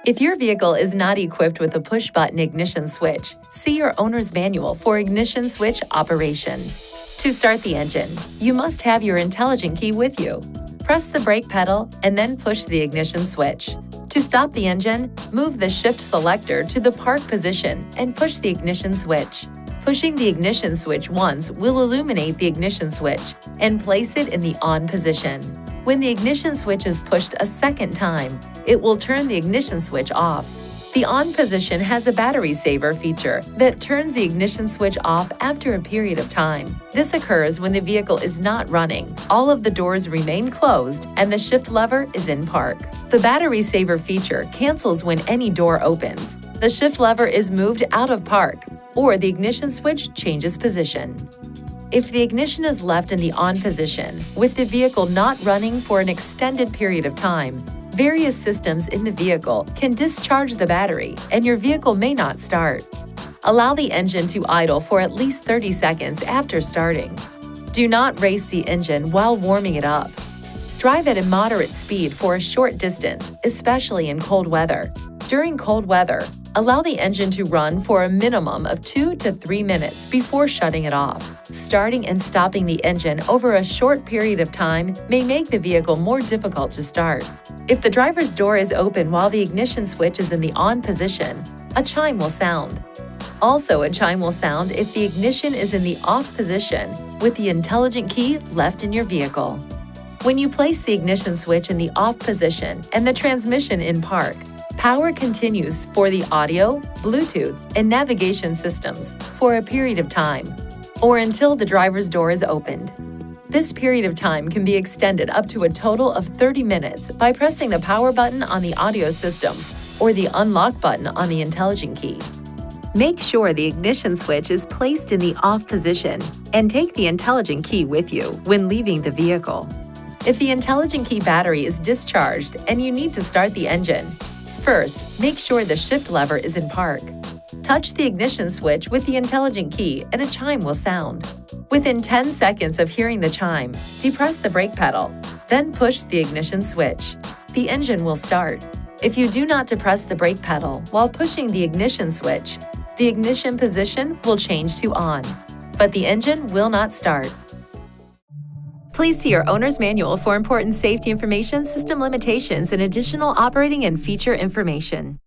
If your vehicle is not equipped with a push-button ignition switch, see your owner's manual for ignition switch operation. To start the engine, you must have your intelligent key with you. Press the brake pedal and then push the ignition switch. To stop the engine, move the shift selector to the park position and push the ignition switch. Pushing the ignition switch once will illuminate the ignition switch and place it in the on position. When the ignition switch is pushed a second time, it will turn the ignition switch off. The on position has a battery saver feature that turns the ignition switch off after a period of time. This occurs when the vehicle is not running, all of the doors remain closed, and the shift lever is in park. The battery saver feature cancels when any door opens, the shift lever is moved out of park, or the ignition switch changes position. If the ignition is left in the on position, with the vehicle not running for an extended period of time, various systems in the vehicle can discharge the battery and your vehicle may not start. Allow the engine to idle for at least 30 seconds after starting. Do not race the engine while warming it up. Drive at a moderate speed for a short distance, especially in cold weather. During cold weather, allow the engine to run for a minimum of 2 to 3 minutes before shutting it off. Starting and stopping the engine over a short period of time may make the vehicle more difficult to start. If the driver's door is open while the ignition switch is in the on position, a chime will sound. Also, a chime will sound if the ignition is in the off position with the intelligent key left in your vehicle. When you place the ignition switch in the off position and the transmission in park, power continues for the audio, Bluetooth, and navigation systems for a period of time, or until the driver's door is opened. This period of time can be extended up to a total of 30 minutes by pressing the power button on the audio system or the unlock button on the intelligent key. Make sure the ignition switch is placed in the off position and take the intelligent key with you when leaving the vehicle. If the intelligent key battery is discharged and you need to start the engine, first, make sure the shift lever is in park. Touch the ignition switch with the intelligent key and a chime will sound. Within 10 seconds of hearing the chime, depress the brake pedal, then push the ignition switch. The engine will start. If you do not depress the brake pedal while pushing the ignition switch, the ignition position will change to on, but the engine will not start. Please see your owner's manual for important safety information, system limitations, and additional operating and feature information.